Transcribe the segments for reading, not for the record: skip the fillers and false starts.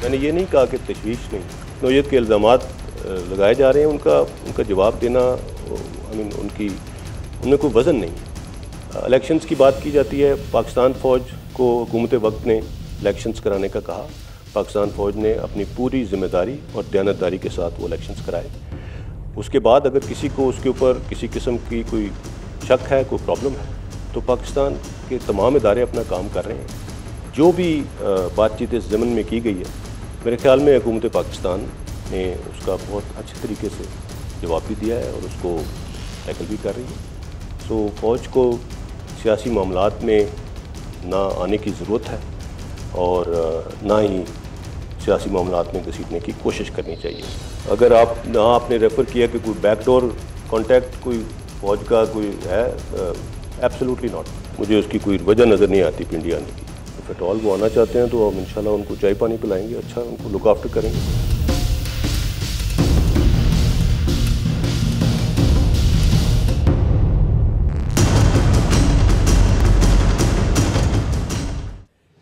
मैंने ये नहीं कहा कि तशवीश नहीं, नौयत के इल्ज़ामात लगाए जा रहे हैं, उनका जवाब देना उनमें कोई वज़न नहीं। इलेक्शंस की बात की जाती है, पाकिस्तान फ़ौज को हुकूमत वक्त ने इलेक्शंस कराने का कहा, पाकिस्तान फ़ौज ने अपनी पूरी ज़िम्मेदारी और दयानतदारी के साथ वो इलेक्शंस कराए। उसके बाद अगर किसी को उसके ऊपर किसी किस्म की कोई शक है, कोई प्रॉब्लम है, तो पाकिस्तान के तमाम इदारे अपना काम कर रहे हैं। जो भी बातचीत इस ज़मन में की गई है, मेरे ख्याल में हुकूमत पाकिस्तान ने उसका बहुत अच्छे तरीके से जवाब भी दिया है और उसको टैकल भी कर रही है। सो फ़ौज को सियासी मामलात में ना आने की ज़रूरत है और ना ही सियासी मामलात में घसीटने की कोशिश करनी चाहिए। अगर आपने रेफ़र किया कि कोई बैकडोर कॉन्टैक्ट कोई फ़ौज का कोई है, एब्सोल्युटली नॉट। मुझे उसकी कोई वजह नज़र नहीं आती पिंडी आने की। इफ़ एट ऑल वो आना चाहते हैं तो हम इंशाल्लाह उनको चाय पानी पिलाएंगे, अच्छा उनको लुक आफ्टर करेंगे।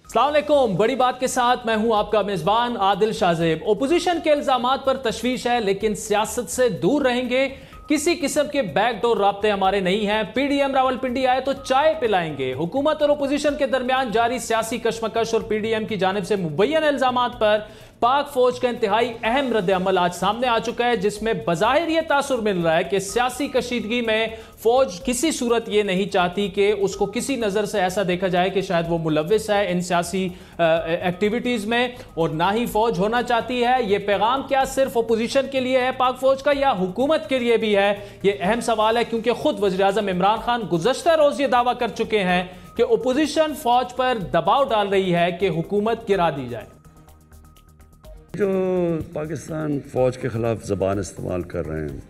अस्सलाम वालेकुम। बड़ी बात के साथ मैं हूं आपका मेजबान आदिल शाहजेब। ओपोजिशन के इल्जामात पर तशवीश है, लेकिन सियासत से दूर रहेंगे। किसी किस्म के बैकडोर राब्ते हमारे नहीं हैं। पीडीएम रावलपिंडी आए तो चाय पिलाएंगे। हुकूमत और ओपोजिशन के दरमियान जारी सियासी कशमकश और पीडीएम की जानिब से मुबैयन इल्जामात पर पाक फौज का इंतहाई अहम रद्द-ए-अमल आज सामने आ चुका है, जिसमें बज़ाहिर यह तासुर मिल रहा है कि सियासी कशीदगी में फौज किसी सूरत ये नहीं चाहती कि उसको किसी नज़र से ऐसा देखा जाए कि शायद वो मुलव्विस है इन सियासी एक्टिविटीज़ में, और ना ही फौज होना चाहती है। ये पैगाम क्या सिर्फ अपोजिशन के लिए है पाक फौज का, या हुकूमत के लिए भी है? ये अहम सवाल है, क्योंकि खुद वज़ीर-ए-आज़म इमरान खान गुज़श्ता रोज़ ये दावा कर चुके हैं कि अपोजिशन फौज पर दबाव डाल रही है कि हुकूमत गिरा दी जाए। जो पाकिस्तान फ़ौज के ख़िलाफ़ ज़बान इस्तेमाल कर रहे हैं,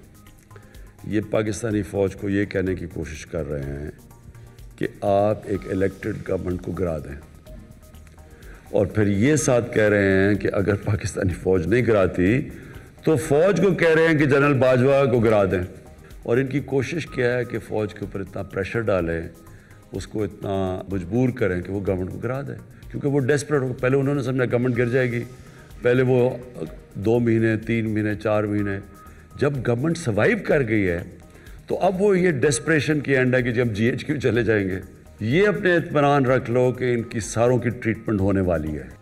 ये पाकिस्तानी फ़ौज को ये कहने की कोशिश कर रहे हैं कि आप एक इलेक्टेड गवर्नमेंट को गिरा दें, और फिर ये साथ कह रहे हैं कि अगर पाकिस्तानी फ़ौज नहीं गिराती तो फ़ौज को कह रहे हैं कि जनरल बाजवा को गिरा दें। और इनकी कोशिश क्या है कि फ़ौज के ऊपर इतना प्रेशर डालें, उसको इतना मजबूर करें कि वो गवर्नमेंट को गिरा दें, क्योंकि वो डेस्परेट हो। पहले उन्होंने समझा गवर्नमेंट गिर जाएगी, पहले वो 2 महीने 3 महीने 4 महीने, जब गवर्नमेंट सर्वाइव कर गई है तो अब वो ये डेस्परेशन की एंड है कि जब GHQ चले जाएंगे। ये अपने इत्मीनान रख लो कि इनकी सारों की ट्रीटमेंट होने वाली है।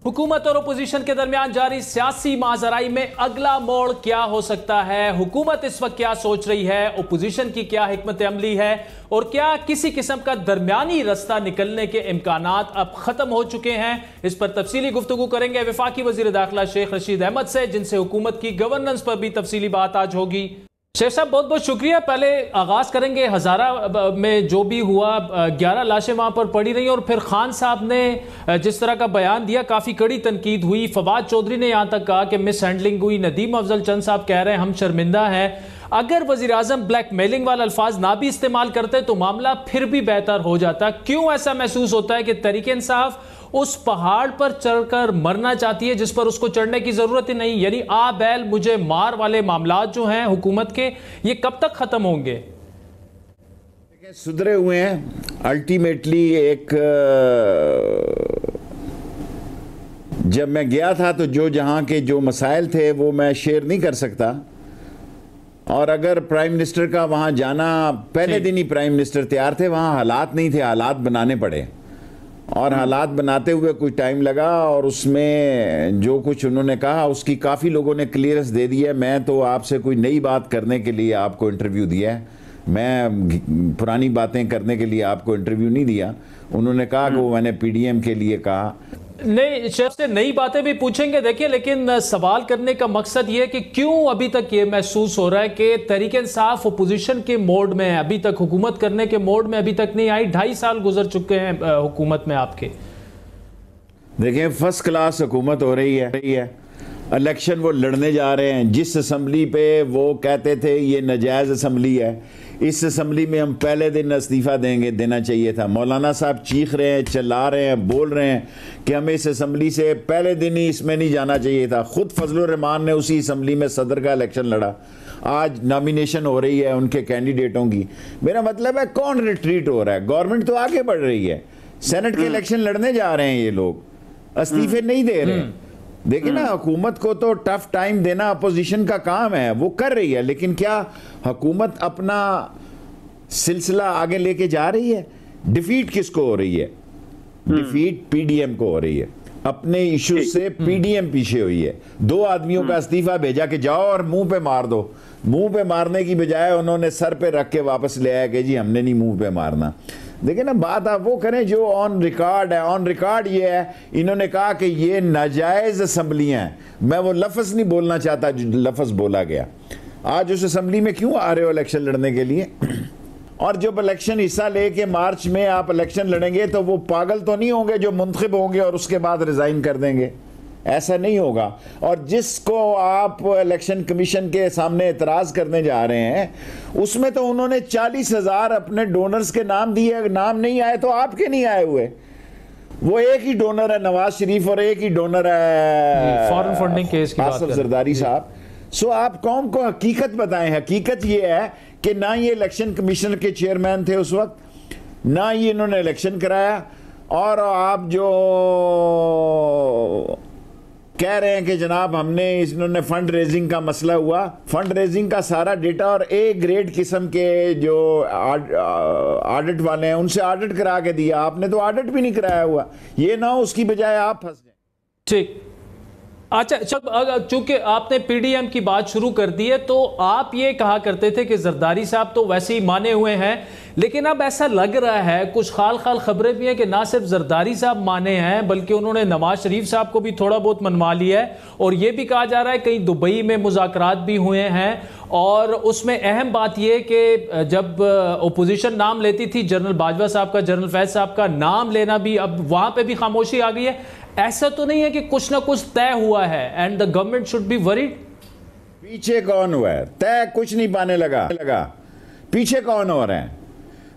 हुकूमत और ओपोजिशन के दरमियान जारी सियासी माजराई में अगला मोड़ क्या हो सकता है? हुकूमत इस वक्त क्या सोच रही है? ओपोजिशन की क्या हिकमत अमली है? और क्या किसी किस्म का दरमियानी रास्ता निकलने के इम्कानात अब खत्म हो चुके हैं? इस पर तफसीली गुफ्तगू करेंगे वफाकी वजीर दाखिला शेख रशीद अहमद से, जिनसे हुकूमत की गवर्नेंस पर भी तफसीली बात आज होगी। शेख साहब बहुत बहुत शुक्रिया। पहले आगाज़ करेंगे हज़ारा में जो भी हुआ, 11 लाशें वहाँ पर पड़ी रही, और फिर खान साहब ने जिस तरह का बयान दिया काफ़ी कड़ी तनकीद हुई। फवाद चौधरी ने यहाँ तक कहा कि मिस हैंडलिंग हुई। नदीम अफजल चंद साहब कह रहे हैं हम शर्मिंदा हैं। अगर वज़ीर आज़म ब्लैकमेलिंग वाला अल्फाज ना भी इस्तेमाल करते तो मामला फिर भी बेहतर हो जाता। क्यों ऐसा महसूस होता है कि तहरीक इंसाफ उस पहाड़ पर चढ़कर मरना चाहती है जिस पर उसको चढ़ने की जरूरत ही नहीं? यानी आ बैल मुझे मार वाले मामलात जो हैं हुकूमत के, ये कब तक खत्म होंगे? सुधरे हुए हैं अल्टीमेटली। जब मैं गया था तो जो जहां के जो मसाइल थे वो मैं शेयर नहीं कर सकता, और अगर प्राइम मिनिस्टर का वहां जाना, पहले दिन ही प्राइम मिनिस्टर तैयार थे, वहां हालात नहीं थे, हालात बनाने पड़े, और हालात बनाते हुए कुछ टाइम लगा, और उसमें जो कुछ उन्होंने कहा उसकी काफ़ी लोगों ने क्लियरेंस दे दी है। मैं तो आपसे कोई नई बात करने के लिए आपको इंटरव्यू दिया है, मैं पुरानी बातें करने के लिए आपको इंटरव्यू नहीं दिया। उन्होंने कहा कि वो मैंने पीडीएम के लिए कहा। नहीं, शेख से नई बातें भी पूछेंगे, देखिए, लेकिन सवाल करने का मकसद ये है कि क्यों अभी तक ये महसूस हो रहा है कि तहरीक इंसाफ अपोजिशन के मोड में है, अभी तक हुकूमत करने के मोड में अभी तक नहीं आई। 2.5 साल गुजर चुके हैं हुकूमत में आपके। देखिए, फर्स्ट क्लास हुकूमत हो रही है। इलेक्शन वो लड़ने जा रहे हैं। जिस असम्बली पे वो कहते थे ये नाजायज़ असम्बली है, इस असम्बली में हम पहले दिन इस्तीफ़ा देना चाहिए था। मौलाना साहब चीख रहे हैं, चिल्ला रहे हैं, बोल रहे हैं कि हमें इस असम्बली से पहले दिन ही इसमें नहीं जाना चाहिए था। खुद फजलुर रहमान ने उसी असम्बली में सदर का इलेक्शन लड़ा। आज नॉमिनेशन हो रही है उनके कैंडिडेटों की। मेरा मतलब है कौन रिट्रीट हो रहा है? गवर्नमेंट तो आगे बढ़ रही है। सेनेट के इलेक्शन लड़ने जा रहे हैं ये लोग। इस्तीफे नहीं दे रहे। देखिए ना, हुकूमत को तो टफ टाइम देना अपोजिशन का काम है, वो कर रही है, लेकिन क्या हुकूमत अपना सिलसिला आगे लेके जा रही है? डिफीट किसको हो रही है? डिफीट पीडीएम को हो रही है। अपने इशू से पीडीएम पीछे हुई है। 2 आदमियों का इस्तीफा भेजा कि जाओ और मुंह पे मार दो। मुंह पे मारने की बजाय उन्होंने सर पे रख के वापस ले आया कि जी हमने नहीं मुंह पे मारना। देखिए ना, बात आप वो करें जो ऑन रिकॉर्ड है। ऑन रिकॉर्ड ये है, इन्होंने कहा कि ये नाजायज असम्बलियां हैं। मैं वो लफ्ज़ नहीं बोलना चाहता जो लफ्ज़ बोला गया। आज उस असम्बली में क्यों आ रहे हो इलेक्शन लड़ने के लिए? और जब इलेक्शन हिस्सा लेके मार्च में आप इलेक्शन लड़ेंगे तो वो पागल तो नहीं होंगे जो मुंतखब होंगे और उसके बाद रिजाइन कर देंगे? ऐसा नहीं होगा। और जिसको आप इलेक्शन कमीशन के सामने एतराज करने जा रहे हैं उसमें तो उन्होंने 40,000 अपने डोनर्स के नाम दिए। नाम नहीं आए तो आपके नहीं आए हुए। वो एक ही डोनर है नवाज शरीफ और एक ही डोनर है फॉरेन फंडिंग केस की बात करें जरदारी साहब। सो आप कौम को हकीकत बताएं। हकीकत ये है कि ना ये इलेक्शन कमीशन के चेयरमैन थे उस वक्त, ना ये इन्होंने इलेक्शन कराया। और आप जो कह रहे हैं कि जनाब हमने इन्होंने फंड रेजिंग का मसला हुआ, फंड रेजिंग का सारा डेटा और ए ग्रेड किस्म के जो ऑडिट वाले हैं उनसे ऑडिट करा के दिया। आपने तो ऑडिट भी नहीं कराया हुआ। ये ना हो उसकी बजाय आप फंस जाए। ठीक, अच्छा, चूंकि आपने पीडीएम की बात शुरू कर दी है तो आप ये कहा करते थे कि जरदारी साहब तो वैसे ही माने हुए हैं, लेकिन अब ऐसा लग रहा है, कुछ खाल खबरें भी हैं कि ना सिर्फ जरदारी साहब माने हैं बल्कि उन्होंने नवाज शरीफ साहब को भी थोड़ा बहुत मनवा लिया है। और ये भी कहा जा रहा है कहीं दुबई में मुज़ाकरात भी हुए हैं। और उसमें अहम बात यह कि जब ओपोजिशन नाम लेती थी जनरल बाजवा साहब का, जनरल फैज साहब का नाम लेना भी अब वहां पर भी खामोशी आ गई है। ऐसा तो नहीं है कि कुछ ना कुछ तय हुआ है and the government should be worried? पीछे कौन हुआ है? तय कुछ नहीं पाने लगा। पीछे कौन हो रहे हैं?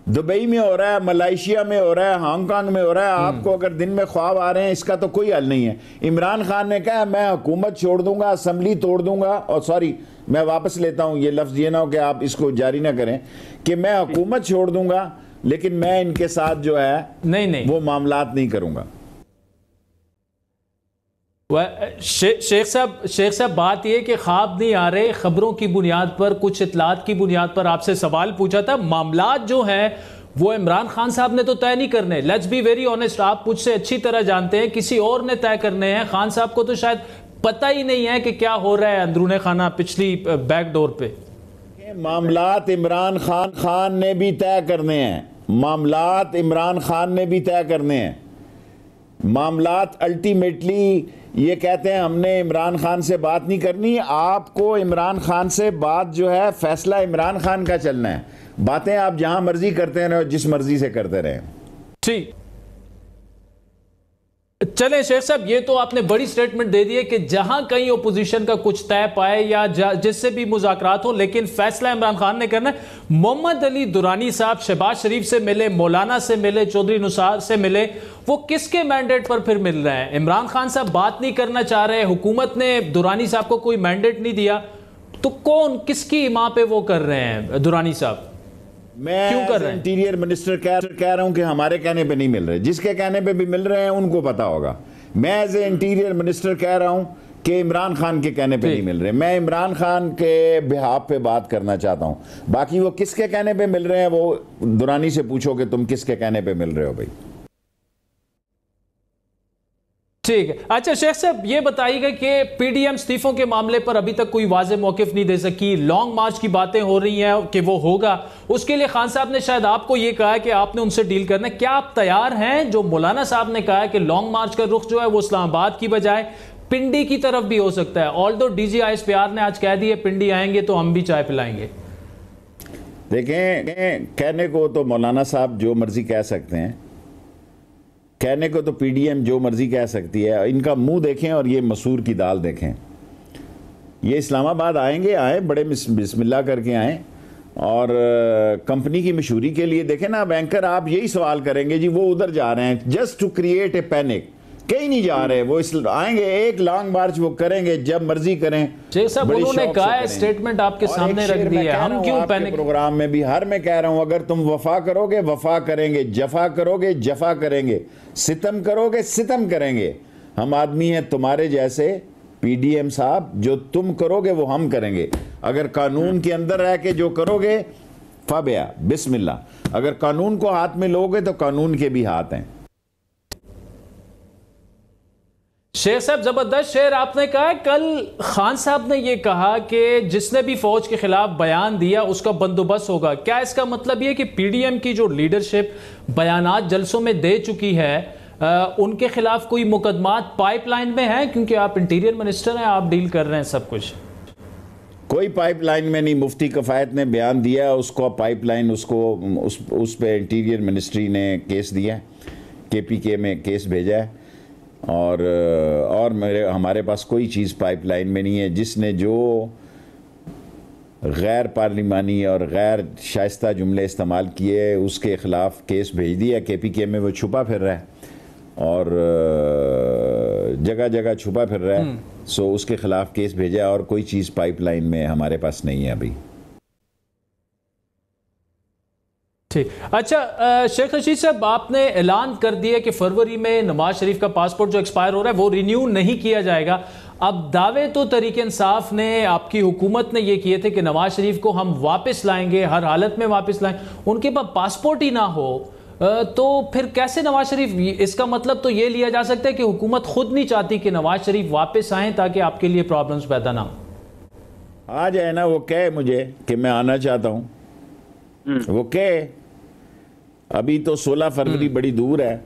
दुबई में हो रहा है, मलेशिया में हो रहा है, हांगकांग में हो रहा है। आपको अगर दिन में ख्वाब आ रहे हैं इसका तो कोई हल नहीं है। इमरान खान ने कहा मैं हुकूमत छोड़ दूंगा, असम्बली तोड़ दूंगा। और सॉरी, मैं वापस लेता हूं ये लफ्ज, ये ना हो कि आप इसको जारी ना करें कि मैं हुकूमत छोड़ दूंगा लेकिन मैं इनके साथ जो है नहीं वो मामलात नहीं करूंगा। शेख साहब बात यह कि ख्वाब नहीं आ रहे, खबरों की बुनियाद पर, कुछ इतलात की बुनियाद पर आपसे सवाल पूछा था। मामलात जो हैं वो इमरान खान साहब ने तो तय नहीं करने। लेट्स बी वेरी ऑनेस्ट, आप मुझसे अच्छी तरह जानते हैं किसी और ने तय करने हैं। खान साहब को तो शायद पता ही नहीं है कि क्या हो रहा है अंदरूने खाना पिछली बैकडोर पे। मामलात इमरान खान ने भी तय करने हैं। मामलात इमरान खान ने भी तय करने हैं। मामलात अल्टीमेटली ये कहते हैं हमने इमरान खान से बात नहीं करनी। आपको इमरान खान से बात जो है, फैसला इमरान खान का चलना है। बातें आप जहां मर्जी करते रहे, जिस मर्जी से करते रहे। ठीक, चले शेख साहब, ये तो आपने बड़ी स्टेटमेंट दे दी है कि जहां कहीं ओपोजिशन का कुछ तय पाए या जिससे भी मुज़ाकरात हो, लेकिन फैसला इमरान खान ने करना है। मोहम्मद अली दुरानी साहब शहबाज शरीफ से मिले, मौलाना से मिले, चौधरी नुसार से मिले, वो किसके मैंडेट पर फिर मिल रहे हैं? इमरान खान साहब बात नहीं करना चाह रहे, हुकूमत ने दुरानी साहब को कोई मैंडेट नहीं दिया, तो कौन किसकी मां पे वो कर रहे हैं दुरानी साहब? मैं क्यों कर रहे हैं? इंटीरियर मिनिस्टर कह रहा हूं कि हमारे कहने पे नहीं मिल रहे। जिसके कहने पे भी मिल रहे हैं उनको पता होगा। मैं एज ए इंटीरियर मिनिस्टर कह रहा हूं कि इमरान खान के कहने पे नहीं मिल रहे। मैं इमरान खान के बिहाफ पे बात करना चाहता हूं। बाकी वो किसके कहने पे मिल रहे हैं वो दुरानी से पूछो कि तुम किसके कहने पे मिल रहे हो भाई। ठीक है। अच्छा शेख साहब, ये बताइएगा कि पीडीएम इस्तीफों के मामले पर अभी तक कोई वाज़ेह मौक़िफ़ नहीं दे सकी। लॉन्ग मार्च की बातें हो रही हैं कि वो होगा, उसके लिए खान साहब ने शायद आपको ये कहा है कि आपने उनसे डील करना है। क्या आप तैयार हैं? जो मौलाना साहब ने कहा है कि लॉन्ग मार्च का रुख जो है वो इस्लामाबाद की बजाय पिंडी की तरफ भी हो सकता है। ऑल्दो DGISPR ने आज कह दिया पिंडी आएंगे तो हम भी चाय पिलाएंगे। देखें, कहने को तो मौलाना साहब जो मर्जी कह सकते हैं, कहने को तो पीडीएम जो मर्जी कह सकती है। इनका मुंह देखें और ये मसूर की दाल देखें। ये इस्लामाबाद आएंगे, आए बड़े बिस्मिल्लाह करके आए और कंपनी की मशहूरी के लिए। देखें ना, बैंकर आप यही सवाल करेंगे जी वो उधर जा रहे हैं just to create a panic. कहीं नहीं जा रहे वो, आएंगे एक लॉन्ग मार्च वो करेंगे जब मर्जी करें। शेख साहब उन्होंने कहा है, स्टेटमेंट आपके सामने रख दी है, हम क्यों पैनिक? प्रोग्राम में भी हर मैं कह रहा हूं अगर तुम वफा करोगे वफा करेंगे, जफा करोगे जफा करेंगे, सितम करोगे सितम करेंगे। हम आदमी हैं तुम्हारे जैसे पीडीएम साहब, जो तुम करोगे वो हम करेंगे। अगर कानून के अंदर रह के जो करोगे फबया बिस्मिल्लाह, अगर कानून को हाथ में लोगे तो कानून के भी हाथ हैं। शेख साहब, जबरदस्त शेर आपने कहा। कल खान साहब ने यह कहा कि जिसने भी फौज के खिलाफ बयान दिया उसका बंदोबस्त होगा। क्या इसका मतलब यह कि पीडीएम की जो लीडरशिप बयानात जलसों में दे चुकी है उनके खिलाफ कोई मुकदमात पाइपलाइन में है? क्योंकि आप इंटीरियर मिनिस्टर हैं, आप डील कर रहे हैं सब कुछ। कोई पाइपलाइन में नहीं। मुफ्ती कफ़ायत ने बयान दिया, उसको पाइपलाइन, उसको उस पे इंटीरियर मिनिस्ट्री ने केस दिया, केपीके में केस भेजा है। और हमारे पास कोई चीज़ पाइपलाइन में नहीं है। जिसने जो गैर पार्लिमानी और गैर शाइस्ता जुमले इस्तेमाल किए उसके ख़िलाफ़ केस भेज दिया केपीके में। वो छुपा फिर रहा है और जगह जगह छुपा फिर रहा है। सो उसके खिलाफ केस भेजा और कोई चीज़ पाइपलाइन में हमारे पास नहीं है अभी। ठीक, अच्छा शेख रशीद साहब, आपने ऐलान कर दिया कि फरवरी में नवाज शरीफ का पासपोर्ट जो एक्सपायर हो रहा है वो रिन्यू नहीं किया जाएगा। अब दावे तो तहरीक इंसाफ ने, आपकी हुकूमत ने ये किए थे कि नवाज शरीफ को हम वापस लाएंगे, हर हालत में वापस लाएंगे। उनके पास पासपोर्ट ही ना हो तो फिर कैसे नवाज शरीफ? इसका मतलब तो ये लिया जा सकता है कि हुकूमत खुद नहीं चाहती कि नवाज शरीफ वापस आए ताकि आपके लिए प्रॉब्लम्स पैदा ना हो। आ जाए ना, वो कहे मुझे कि मैं आना चाहता हूँ, वो कहे। अभी तो 16 फरवरी बड़ी दूर है,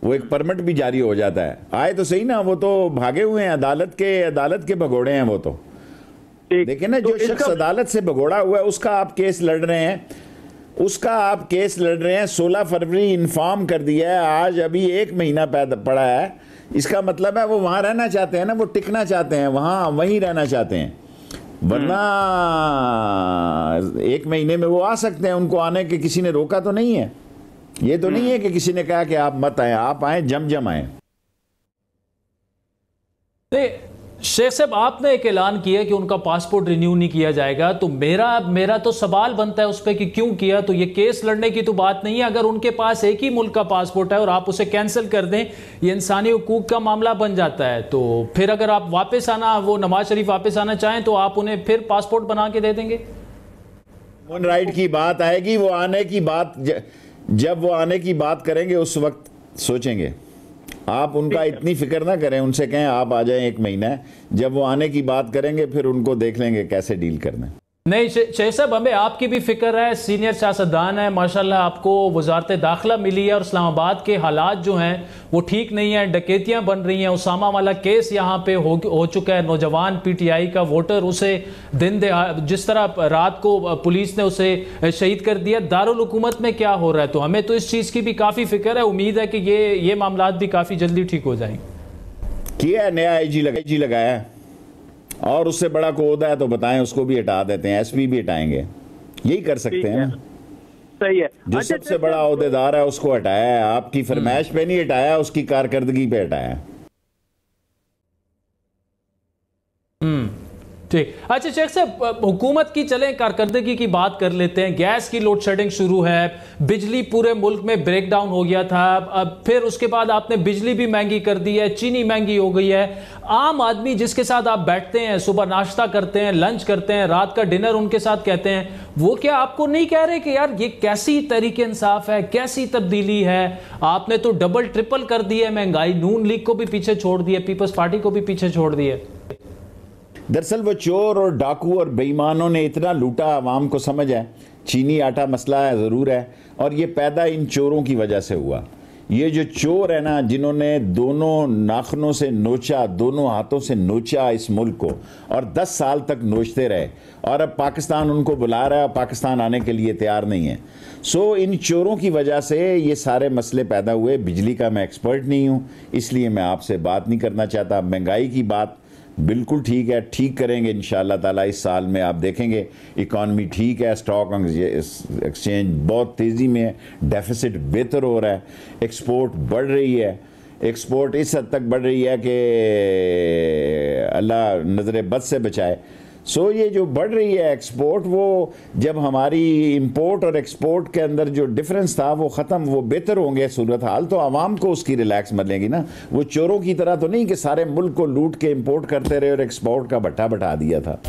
वो एक परमिट भी जारी हो जाता है। आए तो सही ना, वो तो भागे हुए हैं, अदालत के भगोड़े हैं वो तो। देखिए ना, जो शख्स अदालत से भगोड़ा हुआ है उसका आप केस लड़ रहे हैं, 16 फरवरी इन्फॉर्म कर दिया है, आज अभी 1 महीना पड़ा है। इसका मतलब है वो वहां रहना चाहते हैं ना, वो टिकना चाहते हैं, वहीं रहना चाहते हैं। वरना 1 महीने में वो आ सकते हैं, उनको आने के किसी ने रोका तो नहीं है। ये तो नहीं है कि किसी ने कहा कि आप मत आए, आप आए, जम आए। शेख साहब, आपने एक ऐलान किया कि उनका पासपोर्ट रिन्यू नहीं किया जाएगा, तो मेरा तो सवाल बनता है उस पर कि क्यों किया? तो ये केस लड़ने की तो बात नहीं है। अगर उनके पास एक ही मुल्क का पासपोर्ट है और आप उसे कैंसिल कर दें, ये इंसानी हुकूक का मामला बन जाता है। तो फिर अगर आप वापस आना, वो नवाज शरीफ वापस आना चाहें तो आप उन्हें फिर पासपोर्ट बना के दे देंगे? ह्यूमन राइट की बात आएगी, वो आने की बात, जब वो आने की बात करेंगे उस वक्त सोचेंगे। आप उनका इतनी फिक्र ना करें, उनसे कहें आप आ जाएं, 1 महीना है। जब वो आने की बात करेंगे फिर उनको देख लेंगे कैसे डील करना है। नहीं शेख साहब, हमें आपकी भी फिक्र है, सीनियर सियासतदान है, माशाल्लाह आपको वजारत दाखिला मिली है और इस्लामाबाद के हालात जो हैं वो ठीक नहीं है, डकैतियां बन रही हैं। उसामा वाला केस यहाँ पे हो चुका है, नौजवान पीटीआई का वोटर, उसे जिस तरह रात को पुलिस ने उसे शहीद कर दिया। दारुल हुकूमत में क्या हो रहा है? तो हमें तो इस चीज़ की भी काफ़ी फिक्र है। उम्मीद है कि ये मामला भी काफ़ी जल्दी ठीक हो जाएंगे। किया नया आईजी लगाया है, और उससे बड़ा को होता है तो बताएं, उसको भी हटा देते हैं, एसपी भी हटाएंगे, यही कर सकते हैं। सही है। जो सबसे बड़ा ओहदेदार है उसको हटाया है, आपकी फरमाइश पे नहीं हटाया, उसकी कारकर्दगी पे हटाया। ठीक, अच्छा शेख साहब, हुकूमत की चलें कारकर्दगी की बात कर लेते हैं। गैस की लोड शेडिंग शुरू है, बिजली पूरे मुल्क में ब्रेक डाउन हो गया था, अब फिर उसके बाद आपने बिजली भी महंगी कर दी है, चीनी महंगी हो गई है। आम आदमी जिसके साथ आप बैठते हैं, सुबह नाश्ता करते हैं, लंच करते हैं, रात का डिनर उनके साथ कहते हैं, वो क्या आपको नहीं कह रहे कि यार ये कैसी तरीके इंसाफ है, कैसी तब्दीली है? आपने तो डबल ट्रिपल कर दी है महंगाई, नून लीग को भी पीछे छोड़ दिया, पीपल्स पार्टी को भी पीछे छोड़ दिया। दरअसल वो चोर और डाकू और बेईमानों ने इतना लूटा, आवाम को समझ है चीनी आटा मसला है, ज़रूर है, और ये पैदा इन चोरों की वजह से हुआ। ये जो चोर है ना, जिन्होंने दोनों नाखनों से नोचा, दोनों हाथों से नोचा इस मुल्क को, और 10 साल तक नोचते रहे, और अब पाकिस्तान उनको बुला रहा है, पाकिस्तान आने के लिए तैयार नहीं है। सो इन चोरों की वजह से ये सारे मसले पैदा हुए। बिजली का मैं एक्सपर्ट नहीं हूँ, इसलिए मैं आपसे बात नहीं करना चाहता। महंगाई की बात बिल्कुल ठीक है, ठीक करेंगे इंशाअल्लाह ताला। इस साल में आप देखेंगे इकॉनमी ठीक है, स्टॉक एक्सचेंज बहुत तेज़ी में है, डेफिसिट बेहतर हो रहा है, एक्सपोर्ट बढ़ रही है, एक्सपोर्ट इस हद तक बढ़ रही है कि अल्लाह नज़र बद से बचाए। सो ये जो बढ़ रही है एक्सपोर्ट, वो जब हमारी इंपोर्ट और एक्सपोर्ट के अंदर जो डिफरेंस था वो ख़त्म, वो बेहतर होंगे सूरत हाल, तो आवाम को उसकी रिलैक्स मिलेगी ना। वो चोरों की तरह तो नहीं कि सारे मुल्क को लूट के इंपोर्ट करते रहे और एक्सपोर्ट का भट्टा बैठा दिया था।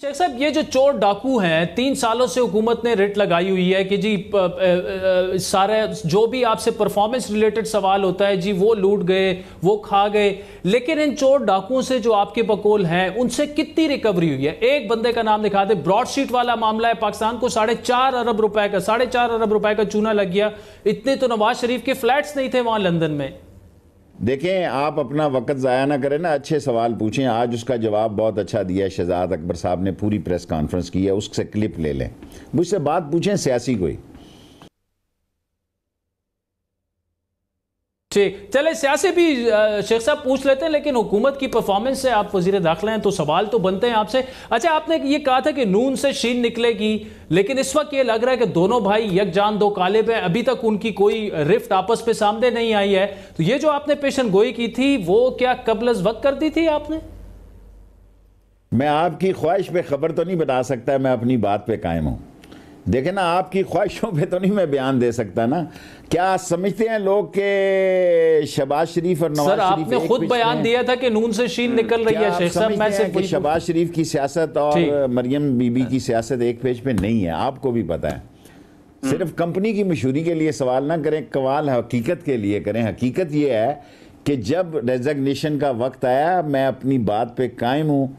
शेख साहब, ये जो चोर डाकू हैं, 3 सालों से हुकूमत ने रिट लगाई हुई है कि जी सारे जो भी आपसे परफॉर्मेंस रिलेटेड सवाल होता है जी वो लूट गए, वो खा गए, लेकिन इन चोर डाकुओं से जो आपके बकौल हैं उनसे कितनी रिकवरी हुई है? एक बंदे का नाम दिखा दे। ब्रॉडशीट वाला मामला है, पाकिस्तान को 4.5 अरब रुपए का 4.5 अरब रुपए का चूना लग गया। इतने तो नवाज शरीफ के फ्लैट्स नहीं थे वहां लंदन में। देखें, आप अपना वक्त ज़ाया ना करें ना, अच्छे सवाल पूछें। आज उसका जवाब बहुत अच्छा दिया है शहजाद अकबर साहब ने, पूरी प्रेस कॉन्फ्रेंस की है, उससे क्लिप ले लें, मुझसे बात पूछें सियासी कोई। ठीक, चले सियासी भी शेख साहब पूछ लेते हैं, लेकिन हुकूमत की परफॉर्मेंस से, आप वजीर दाखिला हैं तो सवाल तो बनते हैं आपसे। अच्छा, आपने ये कहा था कि नून से शीन निकलेगी, लेकिन इस वक्त ये लग रहा है कि दोनों भाई यकजान दो कालिब हैं, अभी तक उनकी कोई रिफ्ट आपस में सामने नहीं आई है। तो ये जो आपने पेशन गोई की थी वो क्या कबल अज़ वक्त कर दी थी आपने? मैं आपकी ख्वाहिश पे खबर तो नहीं बता सकता, मैं अपनी बात पे कायम हूँ। देखें ना, आपकी ख्वाहिशों पे तो नहीं मैं बयान दे सकता ना। क्या समझते हैं लोग के शहबाज शरीफ और नवाज शरीफ? आपने खुद बयान दिया था कि नून से शीन निकल रही है शेख साहब। मैं सिर्फ शहबाज शरीफ की सियासत और मरियम बीबी की सियासत एक पेज पे नहीं है, आपको भी पता है। सिर्फ कंपनी की मशहूरी के लिए सवाल ना करें, कवाल हकीकत के लिए करें। हकीकत ये है कि जब रेजिग्नेशन का वक्त आया, मैं अपनी बात पे कायम हूँ।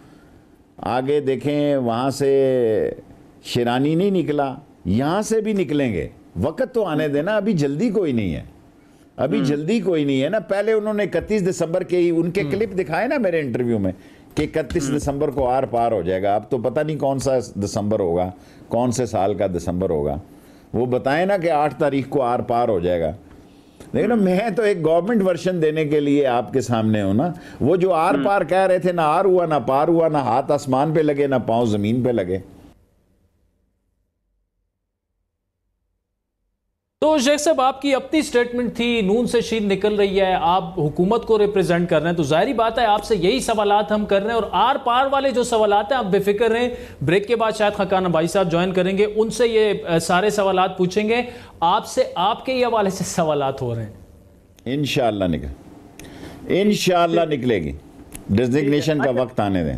आगे देखें, वहाँ से शेरानी नहीं निकला, यहां से भी निकलेंगे। वक्त तो आने देना, अभी जल्दी कोई नहीं है, अभी जल्दी कोई नहीं है ना। पहले उन्होंने 31 दिसंबर के ही उनके क्लिप दिखाए ना मेरे इंटरव्यू में कि 31 दिसंबर को आर पार हो जाएगा। अब तो पता नहीं कौन सा दिसंबर होगा, कौन से साल का दिसंबर होगा। वो बताए ना कि 8 तारीख को आर पार हो जाएगा। लेकिन मैं तो एक गवर्नमेंट वर्शन देने के लिए आपके सामने हूं ना। वो जो आर पार कह रहे थे, ना आर हुआ ना पार हुआ, ना हाथ आसमान पे लगे ना पांव जमीन पे लगे। तो शेख साहब, आपकी अपनी स्टेटमेंट थी, नून से शीन निकल रही है, आप हुकूमत को रिप्रेजेंट कर रहे हैं, तो जाहिर बात है आपसे यही सवालात हम कर रहे हैं। और आर पार वाले जो सवालात हैं, आप बेफिक्र रहें, ब्रेक के बाद शायद खकान भाई साहब ज्वाइन करेंगे, उनसे ये सारे सवालात पूछेंगे। आपसे आपके ही हवाले से सवालात हो रहे हैं। इंशाअल्लाह निकलेगी, डिजिग्नेशन का वक्त आने दें।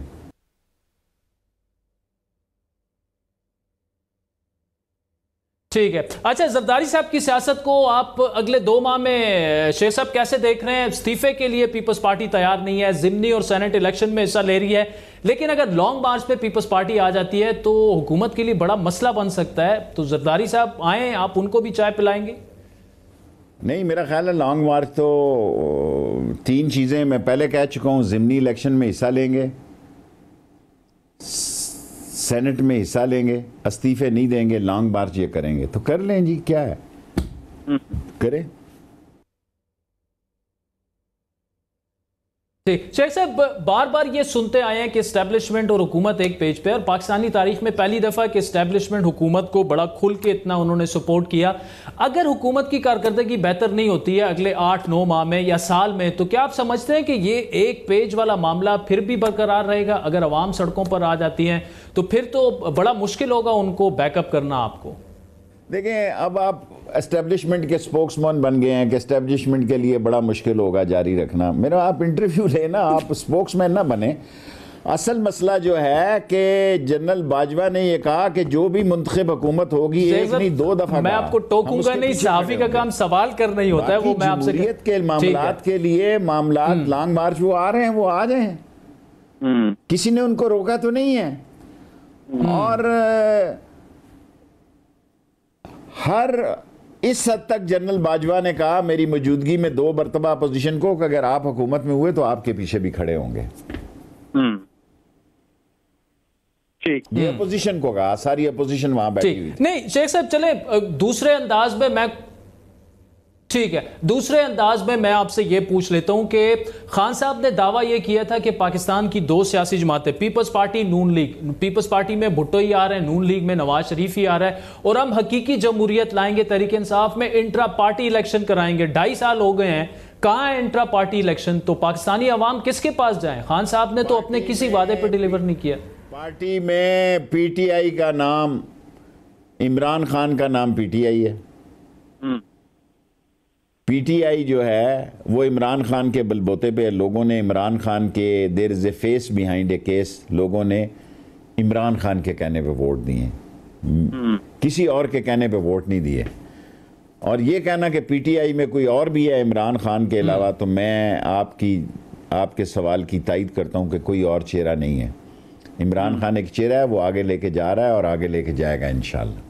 ठीक है। अच्छा, जरदारी साहब की सियासत को आप अगले 2 माह में शेख साहब कैसे देख रहे हैं? इस्तीफे के लिए पीपल्स पार्टी तैयार नहीं है, जिमनी और सेनेट इलेक्शन में हिस्सा ले रही है, लेकिन अगर लॉन्ग मार्च पे पीपल्स पार्टी आ जाती है तो हुकूमत के लिए बड़ा मसला बन सकता है। तो जरदारी साहब आए, आप उनको भी चाय पिलाएंगे? नहीं, मेरा ख्याल है लॉन्ग मार्च तो 3 चीज़ें मैं पहले कह चुका हूँ। ज़िमनी इलेक्शन में हिस्सा लेंगे, सेनेट में हिस्सा लेंगे, इस्तीफे नहीं देंगे, लॉन्ग मार्च ये करेंगे। तो कर लें जी, क्या है, करें। ठीक, शेख साहब बार बार ये सुनते आए हैं कि एस्टेब्लिशमेंट और हुकूमत एक पेज पे, और पाकिस्तानी तारीख में पहली दफ़ा कि एस्टेब्लिशमेंट हुकूमत को बड़ा खुल के इतना उन्होंने सपोर्ट किया। अगर हुकूमत की कारकर्दगी बेहतर नहीं होती है अगले 8-9 माह में या साल में, तो क्या आप समझते हैं कि ये एक पेज वाला मामला फिर भी बरकरार रहेगा? अगर अवाम सड़कों पर आ जाती हैं तो फिर तो बड़ा मुश्किल होगा उनको बैकअप करना आपको। देखें, अब आप एस्टेब्लिशमेंट के स्पोक्समैन बन गए हैं कि एस्टेब्लिशमेंट के लिए बड़ा मुश्किल होगा जारी रखना। मेरा आप इंटरव्यू लेना, आप स्पोक्समैन ना बने। असल मसला जो है कि जनरल बाजवा ने यह कहा कि जो भी मुंतखब हुकूमत होगी, एक नहीं 2 दफा, मैं आपको टोकूंगा नहीं, सहाफी का काम सवाल करना ही होता है। वो मैं आपसे के मामलात के लिए मामलात लॉन्ग मार्च वो आ रहे हैं, वो आ जाए, किसी ने उनको रोका तो नहीं है। और हर इस हद तक जनरल बाजवा ने कहा मेरी मौजूदगी में 2 मरतबा अपोजिशन को कि अगर आप हुकूमत में हुए तो आपके पीछे भी खड़े होंगे। ठीक, ये अपोजिशन को कहा, सारी अपोजिशन वहां बैठी हुई थी। नहीं शेख साहब, चले दूसरे अंदाज में मैं ठीक है, दूसरे अंदाज में मैं आपसे ये पूछ लेता हूं कि खान साहब ने दावा ये किया था कि पाकिस्तान की दो सियासी जमातें, पीपल्स पार्टी, नून लीग, पीपल्स पार्टी में भुट्टो ही आ रहे हैं, नून लीग में नवाज शरीफ ही आ रहा है, और हम हकीकी जमहूरियत लाएंगे, तहरीक इंसाफ में इंट्रा पार्टी इलेक्शन कराएंगे। 2.5 साल हो गए हैं, कहाँ है इंट्रा पार्टी इलेक्शन? तो पाकिस्तानी अवाम किसके पास जाए? खान साहब ने तो अपने किसी वादे पर डिलीवर नहीं किया। पार्टी में पीटीआई का नाम, इमरान खान का नाम पीटीआई है। पीटीआई जो है वो इमरान खान के बलबोते पे, लोगों ने इमरान खान के, there is a face behind a case, लोगों ने इमरान खान के कहने पे वोट दिए, किसी और के कहने पे वोट नहीं दिए। और ये कहना कि पीटीआई में कोई और भी है इमरान खान के अलावा, तो मैं आपके सवाल की तायद करता हूँ कि कोई और चेहरा नहीं है। इमरान खान एक चेहरा है, वो आगे लेके जा रहा है और आगे लेके जाएगा इंशाल्लाह।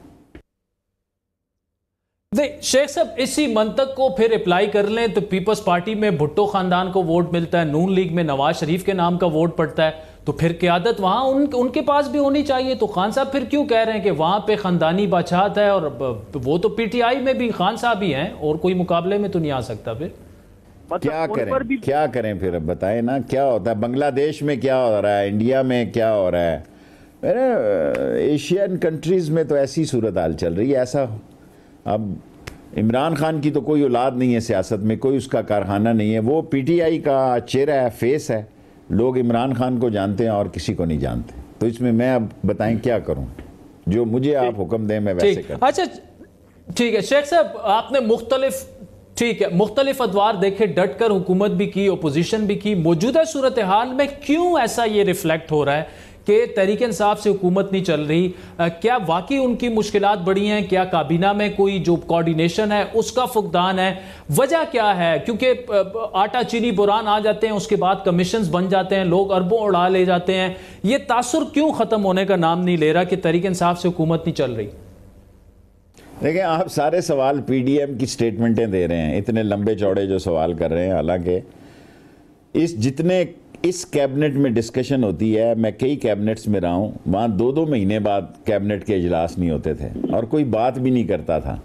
शेख साहब, इसी मंतक को फिर अप्लाई कर लें तो पीपल्स पार्टी में भुट्टो खानदान को वोट मिलता है, नून लीग में नवाज शरीफ के नाम का वोट पड़ता है, तो फिर क़यादत वहाँ उनके पास भी होनी चाहिए। तो खान साहब फिर क्यों कह रहे हैं कि वहाँ पे ख़ानदानी बादशाहत है, और वो तो पीटीआई में भी खान साहब ही हैं और कोई मुकाबले में तो नहीं आ सकता। फिर क्या करें फिर? अब बताएं ना क्या होता है, बांग्लादेश में क्या हो रहा है, इंडिया में क्या हो रहा है, मेरे एशियन कंट्रीज़ में तो ऐसी सूरत हाल चल रही है। ऐसा अब इमरान खान की तो कोई औलाद नहीं है सियासत में, कोई उसका कारखाना नहीं है, वो पीटीआई का चेहरा है, फेस है, लोग इमरान खान को जानते हैं और किसी को नहीं जानते। तो इसमें मैं अब बताएं क्या करूं, जो मुझे आप हुक्म दें मैं वैसे करूं। अच्छा ठीक है शेख साहब, आपने मुख्तलिफ अदवार देखे, डट कर हुकूमत भी की, अपोजिशन भी की। मौजूदा सूरत हाल में क्यों ऐसा ये रिफ्लेक्ट हो रहा है कि तहरीक इंसाफ से हुकूमत नहीं चल रही? क्या वाकई उनकी मुश्किलात बढ़ी हैं? क्या काबीना में कोई जो कोऑर्डिनेशन है उसका फुकदान है? वजह क्या है? क्योंकि आटा चीनी बुरान आ जाते हैं, उसके बाद कमीशंस बन जाते हैं, लोग अरबों उड़ा ले जाते हैं। ये तासुर क्यों ख़त्म होने का नाम नहीं ले रहा कि तहरीक इंसाफ से हुकूमत नहीं चल रही? देखिए, आप सारे सवाल पीडीएम की स्टेटमेंटें दे रहे हैं, इतने लंबे चौड़े जो सवाल कर रहे हैं। हालांकि इस कैबिनेट में डिस्कशन होती है, मैं कई कैबिनेट्स में रहा हूँ, वहाँ 2-2 महीने बाद कैबिनेट के इजलास नहीं होते थे और कोई बात भी नहीं करता था।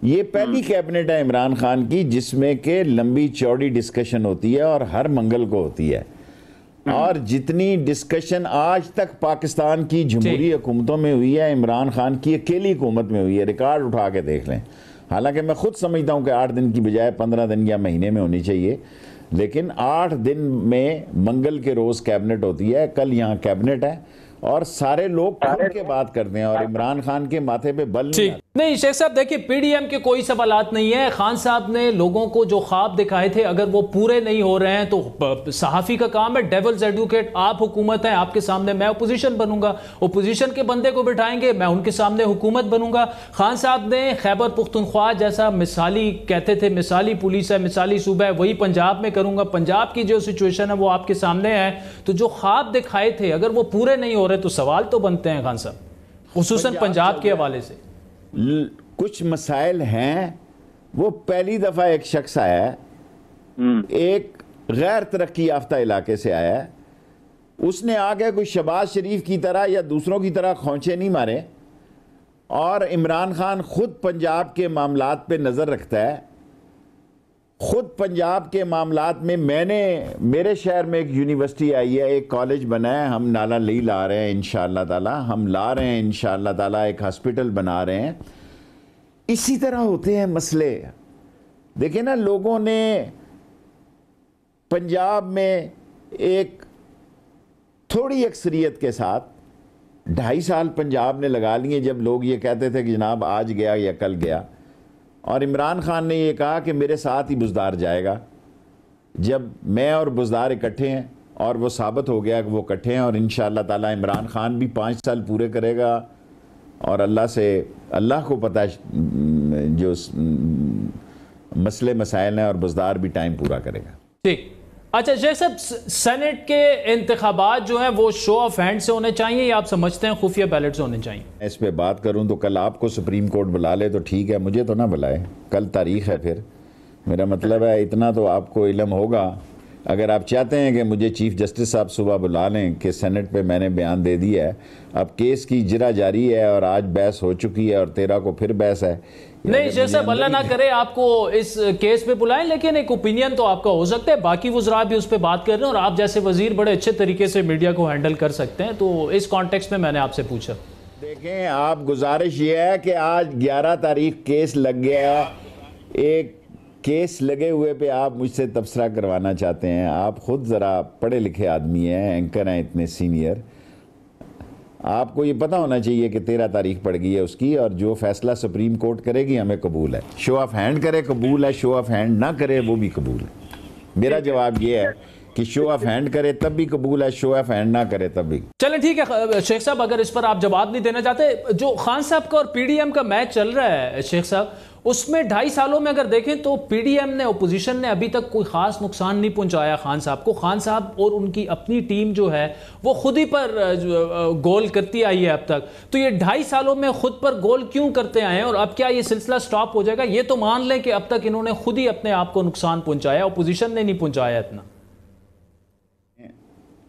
ये पहली कैबिनेट है इमरान खान की जिसमें के लंबी चौड़ी डिस्कशन होती है और हर मंगल को होती है। और जितनी डिस्कशन आज तक पाकिस्तान की जमहूरी हुकूमतों में हुई है, इमरान खान की अकेली हुकूमत में हुई है, रिकॉर्ड उठा के देख लें। हालांकि मैं खुद समझता हूँ कि 8 दिन की बजाय 15 दिन या महीने में होनी चाहिए, लेकिन 8 दिन में मंगल के रोज कैबिनेट होती है। कल यहाँ कैबिनेट है और सारे लोग खुल के बात करते हैं और इमरान खान के माथे पे बल नहीं। शेख साहब देखिए, पीडीएम के कोई सवालात नहीं है। खान साहब ने लोगों को जो ख्वाब दिखाए थे, अगर वो पूरे नहीं हो रहे हैं तो सहाफ़ी का काम है, डेविल्स एडवोकेट। आप हुकूमत है, आपके सामने मैं अपोजिशन बनूंगा, अपोजिशन के बंदे को बिठाएंगे, मैं उनके सामने हुकूमत बनूंगा। खान साहब ने खैबर पुख्तनख्वा जैसा मिसाली, कहते थे मिसाली पुलिस है, मिसाली सूबा है, वही पंजाब में करूंगा। पंजाब की जो सिचुएशन है वो आपके सामने है। तो जो ख्वाब दिखाए थे अगर वो पूरे नहीं हो रहे तो सवाल तो बनते हैं खान साहब, खुसूसन पंजाब के हवाले से। कुछ मसाइल हैं। वो पहली दफा एक शख्स आया है, एक गैर तरक्की याफ्ता इलाके से आया है, उसने आगे कोई शहबाज शरीफ की तरह या दूसरों की तरह खौंचे नहीं मारे। और इमरान खान खुद पंजाब के मामलात पे नज़र रखता है, खुद पंजाब के मामलात में। मेरे शहर में एक यूनिवर्सिटी आई है, एक कॉलेज बना है, हम नाला ली ला रहे हैं इंशाअल्लाह ताला, हम ला रहे हैं इंशाअल्लाह ताला, एक हॉस्पिटल बना रहे हैं। इसी तरह होते हैं मसले। देखिए ना, लोगों ने पंजाब में एक थोड़ी अक्सरियत के साथ 2.5 साल पंजाब ने लगा लिए, जब लोग ये कहते थे कि जनाब आज गया या कल गया। और इमरान खान ने ये कहा कि मेरे साथ ही बुज़दार जाएगा। जब मैं और बुज़दार इकट्ठे हैं और वो साबित हो गया कि वो इकट्ठे हैं, और इंशाअल्लाह ताला इमरान खान भी 5 साल पूरे करेगा। और अल्लाह को पता है जो मसले मसाइल हैं, और बुज़दार भी टाइम पूरा करेगा। ठीक। अच्छा शेख साहब, सेनेट के इंतखाबात जो हैं वो शो ऑफ हैंड से होने चाहिए या आप समझते हैं खुफिया बैलेट से होने चाहिए? इस पे बात करूं तो कल आपको सुप्रीम कोर्ट बुला ले तो ठीक है, मुझे तो ना बुलाए। कल तारीख है, फिर मेरा मतलब है इतना तो आपको इल्म होगा अगर आप चाहते हैं कि मुझे चीफ जस्टिस साहब सुबह बुला लें कि सेनेट पे मैंने बयान दे दिया है, अब केस की इजरा जारी है और आज बहस हो चुकी है और 13 को फिर बहस है। नहीं शेख साहब, अल्लाह ना करे आपको इस केस पे बुलाएं, लेकिन एक ओपिनियन तो आपका हो सकता है, बाकी वज़रा भी उस पर बात कर रहे हैं और आप जैसे वजीर बड़े अच्छे तरीके से मीडिया को हैंडल कर सकते हैं, तो इस कॉन्टेक्स्ट में मैंने आपसे पूछा। देखें, आप गुजारिश ये है कि आज 11 तारीख केस लग गया, एक केस लगे हुए पे आप मुझसे तबसरा करवाना चाहते हैं। आप खुद ज़रा पढ़े लिखे आदमी हैं, एंकर हैं इतने सीनियर, आपको ये पता होना चाहिए कि 13 तारीख पड़ गई है उसकी, और जो फैसला सुप्रीम कोर्ट करेगी हमें कबूल है। शो ऑफ हैंड करे कबूल है, शो ऑफ हैंड ना करे वो भी कबूल है। मेरा जवाब ये है कि शो ऑफ हैंड करे तब भी कबूल है, शो ऑफ हैंड ना करे तब भी। चलें ठीक है शेख साहब, अगर इस पर आप जवाब नहीं देना चाहते, जो खान साहब का और पीडीएम का मैच चल रहा है शेख साहब, उसमें 2.5 सालों में अगर देखें तो पीडीएम ने, ओपोजिशन ने अभी तक कोई खास नुकसान नहीं पहुंचाया खान साहब को। खान साहब और उनकी अपनी टीम जो है वो खुद ही पर गोल करती आई है अब तक। तो ये 2.5 सालों में खुद पर गोल क्यों करते आए हैं, और अब क्या ये सिलसिला स्टॉप हो जाएगा? ये तो मान लें कि अब तक इन्होंने खुद ही अपने आप को नुकसान पहुंचाया, ओपोजिशन ने नहीं पहुंचाया इतना।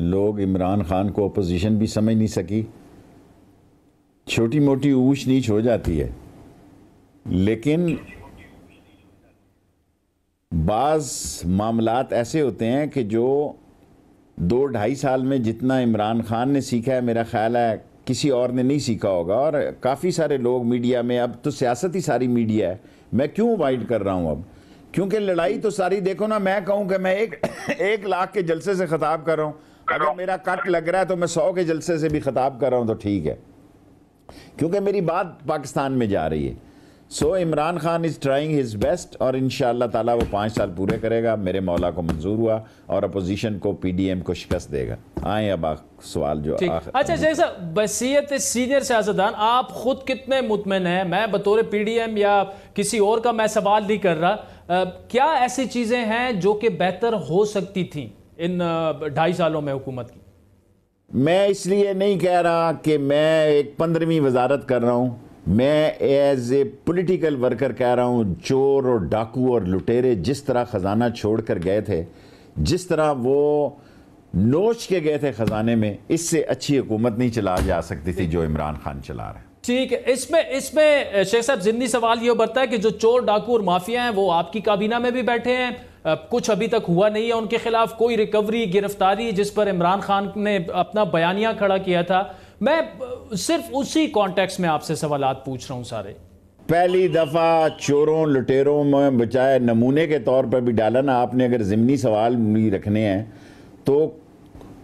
लोग इमरान खान को अपोजिशन भी समझ नहीं सकी, छोटी मोटी ऊंच नीच हो जाती है, लेकिन बाज़ मामलात ऐसे होते हैं कि जो 2-2.5 साल में जितना इमरान खान ने सीखा है, मेरा ख्याल है किसी और ने नहीं सीखा होगा। और काफ़ी सारे लोग मीडिया में, अब तो सियासत ही सारी मीडिया है, मैं क्यों अवॉइड कर रहा हूँ अब, क्योंकि लड़ाई तो सारी, देखो ना, मैं कहूँ कि मैं 1 लाख के जलसे से खिताब कर रहा हूँ, अगर मेरा कट लग रहा है तो मैं 100 के जलसे से भी खिताब कर रहा हूँ तो ठीक है, क्योंकि मेरी बात पाकिस्तान में जा रही है। So Imran Khan is trying his best और इंशाअल्लाह ताला वो 5 साल पूरे करेगा, मेरे मौला को मंजूर हुआ, और अपोजिशन को, पीडीएम को शिकस्त देगा। आए अब सवाल जो अच्छा शेख साहब, बसीयत सीनियर सियासतदान, आप खुद कितने मुतमिन हैं? मैं बतौर पीडीएम या किसी और का मैं सवाल नहीं कर रहा, क्या ऐसी चीज़ें हैं जो कि बेहतर हो सकती थी इन 2.5 सालों में हुकूमत की? मैं इसलिए नहीं कह रहा कि मैं एक 15वीं वजारत कर रहा हूँ, मैं एज ए पॉलिटिकल वर्कर कह रहा हूँ। चोर और डाकू और लुटेरे जिस तरह ख़जाना छोड़ कर गए थे, जिस तरह वो नोच के गए थे ख़जाने में, इससे अच्छी हुकूमत नहीं चला जा सकती थी जो इमरान खान चला रहा है। ठीक है, इसमें शेख साहब ज़िंदी सवाल ये बढ़ता है कि जो चोर डाकू और माफिया हैं वो आपकी काबीना में भी बैठे हैं, कुछ अभी तक हुआ नहीं है उनके खिलाफ कोई रिकवरी, गिरफ्तारी, जिस पर इमरान खान ने अपना बयानिया खड़ा किया था। मैं सिर्फ उसी कॉन्टेक्स्ट में आपसे सवालात पूछ रहा हूं सारे। पहली दफ़ा चोरों लुटेरों में बचाए नमूने के तौर पर भी डाला ना आपने। अगर ज़िमनी सवाल भी रखने हैं तो